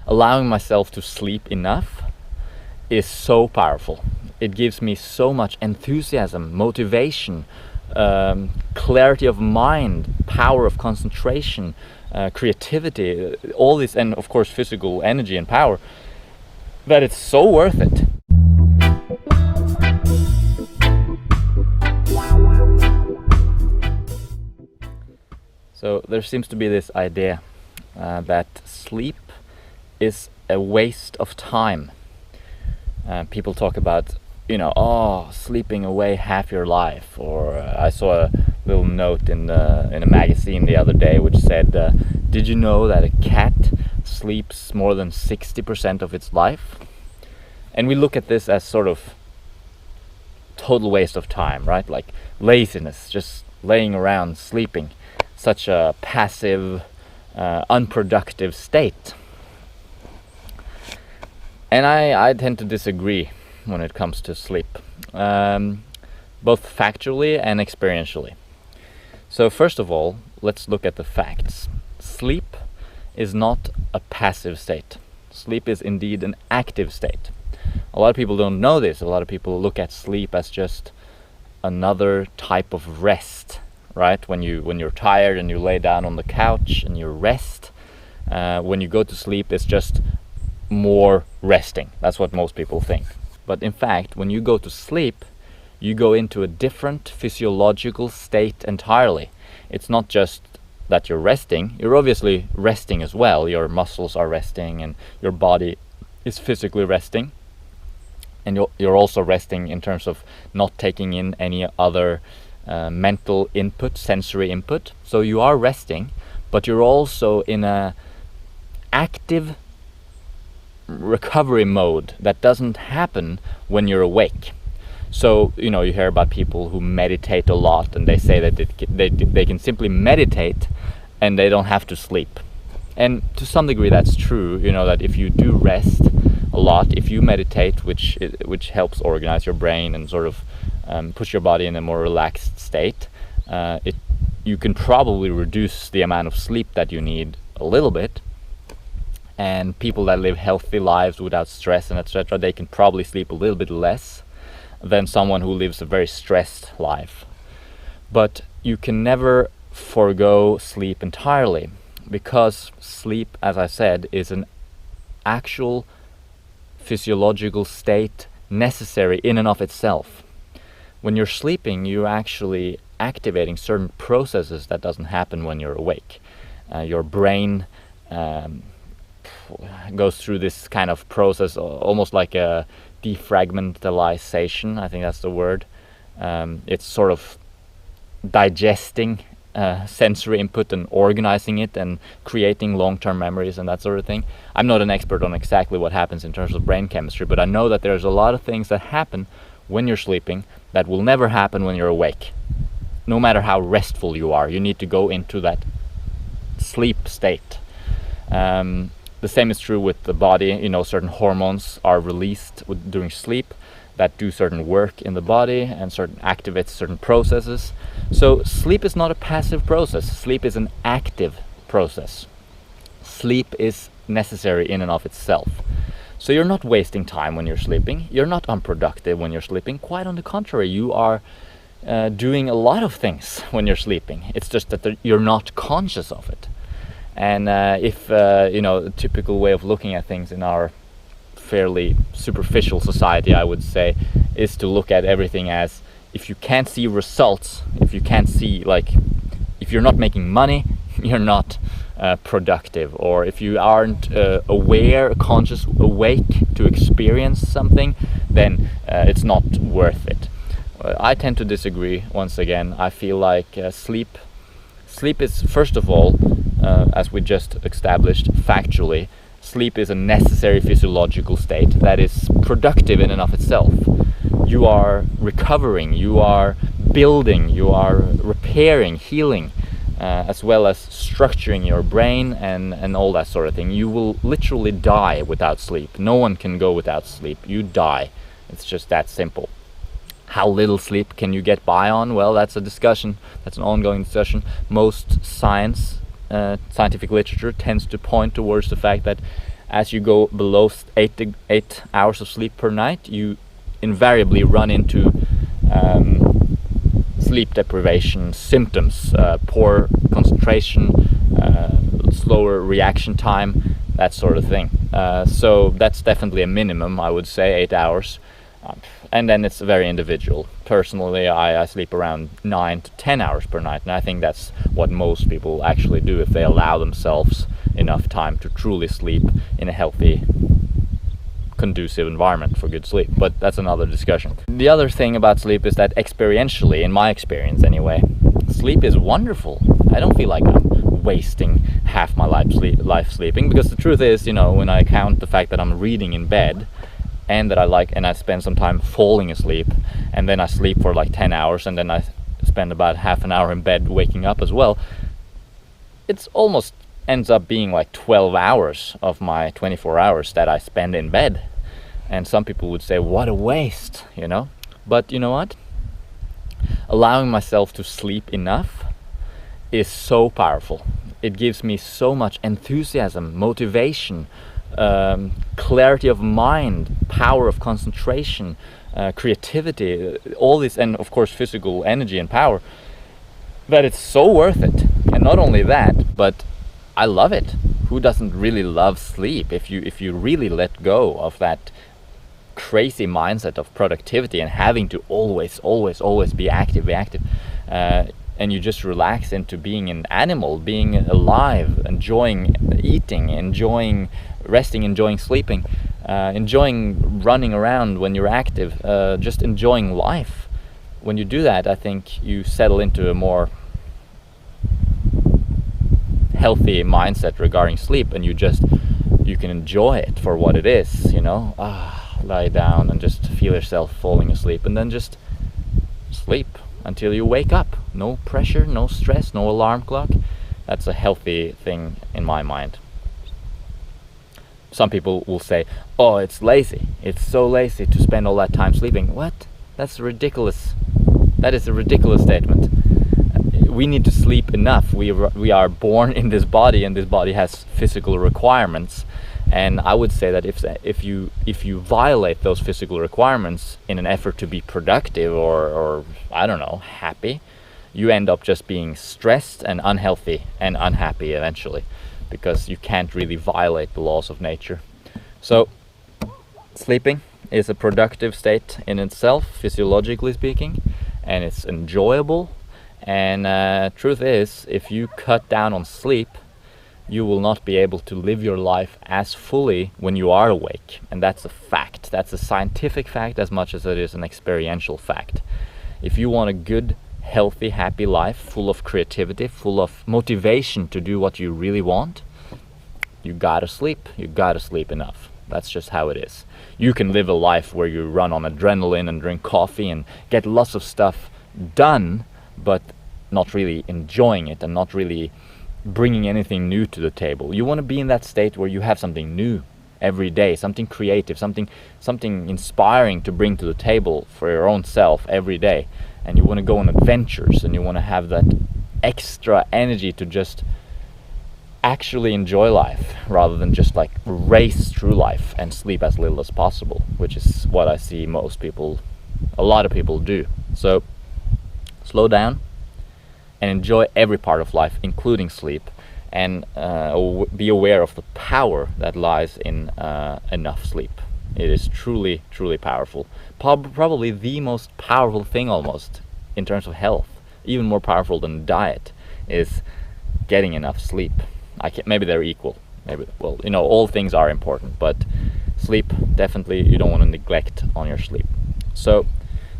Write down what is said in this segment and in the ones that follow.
allowing myself to sleep enough is so powerful. It gives me so much enthusiasm, motivation, clarity of mind, power of concentration, creativity, all this, and of course physical energy and power, that it's so worth it. So there seems to be this idea that sleep is a waste of time. People talk about, sleeping away half your life. Or I saw a little note in a magazine the other day which said, did you know that a cat sleeps more than 60% of its life? And we look at this as sort of total waste of time, right? Like laziness, just laying around sleeping. Such a passive, unproductive state. And I tend to disagree when it comes to sleep, both factually and experientially. So first of all, let's look at the facts. Sleep is not a passive state. Sleep is indeed an active state. A lot of people don't know this. A lot of people look at sleep as just another type of rest, right? When you're tired and you lay down on the couch and you rest, when you go to sleep, it's just more resting. That's what most people think. But in fact, when you go to sleep, you go into a different physiological state entirely. It's not just that you're resting. You're obviously resting as well. Your muscles are resting and your body is physically resting. And you're also resting in terms of not taking in any other mental input, sensory input. So you are resting, but you're also in a active recovery mode that doesn't happen when you're awake. So you hear about people who meditate a lot, and they say that they can simply meditate and they don't have to sleep. And to some degree that's true. That if you do rest a lot, if you meditate, which helps organize your brain and sort of push your body in a more relaxed state, you can probably reduce the amount of sleep that you need a little bit. And people that live healthy lives without stress and etc., they can probably sleep a little bit less than someone who lives a very stressed life. But you can never forego sleep entirely, because sleep, as I said, is an actual physiological state necessary in and of itself. When you're sleeping, you're actually activating certain processes that doesn't happen when you're awake. Your brain goes through this kind of process, almost like a defragmentalization. I think that's the word. It's sort of digesting sensory input and organizing it and creating long-term memories and that sort of thing. I'm not an expert on exactly what happens in terms of brain chemistry, but I know that there's a lot of things that happen when you're sleeping that will never happen when you're awake. No matter how restful you are, you need to go into that sleep state. The same is true with the body. Certain hormones are released during sleep that do certain work in the body and activates certain processes. So sleep is not a passive process. Sleep is an active process. Sleep is necessary in and of itself. So you're not wasting time when you're sleeping. You're not unproductive when you're sleeping. Quite on the contrary, you are doing a lot of things when you're sleeping. It's just that you're not conscious of it. And if the typical way of looking at things in our fairly superficial society, I would say, is to look at everything as, if you can't see results, if you can't see, if you're not making money, you're not productive. Or if you aren't aware, conscious, awake to experience something, then it's not worth it. I tend to disagree. Once again, I feel like sleep is, first of all, as we just established factually, sleep is a necessary physiological state that is productive in and of itself. You are recovering, you are building, you are repairing, healing, as well as structuring your brain and all that sort of thing. You will literally die without sleep. No one can go without sleep. You die. It's just that simple. How little sleep can you get by on? Well, that's a discussion. That's an ongoing discussion. Most scientific literature tends to point towards the fact that as you go below 8 hours of sleep per night, you invariably run into sleep deprivation symptoms, poor concentration, slower reaction time, that sort of thing. So that's definitely a minimum, I would say, 8 hours. And then it's very individual. Personally, I sleep around 9 to 10 hours per night, and I think that's what most people actually do if they allow themselves enough time to truly sleep in a healthy, conducive environment for good sleep. But that's another discussion. The other thing about sleep is that experientially, in my experience anyway, sleep is wonderful. I don't feel like I'm wasting half my life sleeping, because the truth is, when I count the fact that I'm reading in bed, and that I spend some time falling asleep, and then I sleep for like 10 hours, and then I spend about half an hour in bed waking up as well, it's almost ends up being like 12 hours of my 24 hours that I spend in bed. And some people would say, what a waste, But you know what? Allowing myself to sleep enough is so powerful. It gives me so much enthusiasm, motivation, clarity of mind, power of concentration, creativity, all this, and of course physical energy and power, that it's so worth it. And not only that, but I love it. Who doesn't really love sleep? If you really let go of that crazy mindset of productivity and having to always be active, and you just relax into being an animal, being alive, enjoying eating, enjoying resting, enjoying sleeping, enjoying running around when you're active, just enjoying life. When you do that, I think you settle into a more healthy mindset regarding sleep, and you can enjoy it for what it is, lie down and just feel yourself falling asleep, and then just sleep until you wake up. No pressure, no stress, no alarm clock. That's a healthy thing in my mind. Some people will say, oh, it's lazy. It's so lazy to spend all that time sleeping. What? That's ridiculous. That is a ridiculous statement. We need to sleep enough. We are born in this body, and this body has physical requirements. And I would say that if you violate those physical requirements in an effort to be productive or I don't know, happy, you end up just being stressed and unhealthy and unhappy eventually, because you can't really violate the laws of nature. So sleeping is a productive state in itself, physiologically speaking, and it's enjoyable. And truth is, if you cut down on sleep, you will not be able to live your life as fully when you are awake. And that's a fact. That's a scientific fact as much as it is an experiential fact. If you want a good, healthy, happy life, full of creativity, full of motivation to do what you really want, you gotta sleep. You gotta sleep enough. That's just how it is. You can live a life where you run on adrenaline and drink coffee and get lots of stuff done, but not really enjoying it and not really bringing anything new to the table. You want to be in that state where you have something new every day, something creative, something inspiring to bring to the table for your own self every day. And you want to go on adventures, and you want to have that extra energy to just actually enjoy life rather than just like race through life and sleep as little as possible, which is what I see a lot of people do. So slow down and enjoy every part of life, including sleep, and be aware of the power that lies in enough sleep. It is truly, truly powerful. Probably the most powerful thing almost in terms of health, even more powerful than diet, is getting enough sleep. Maybe they're equal. All things are important, but sleep, definitely you don't want to neglect on your sleep. So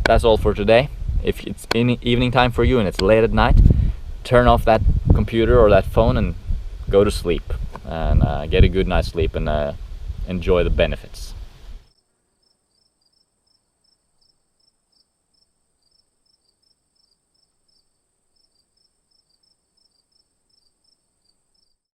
that's all for today. If it's evening time for you and it's late at night, turn off that computer or that phone and go to sleep, and get a good night's sleep, and enjoy the benefits.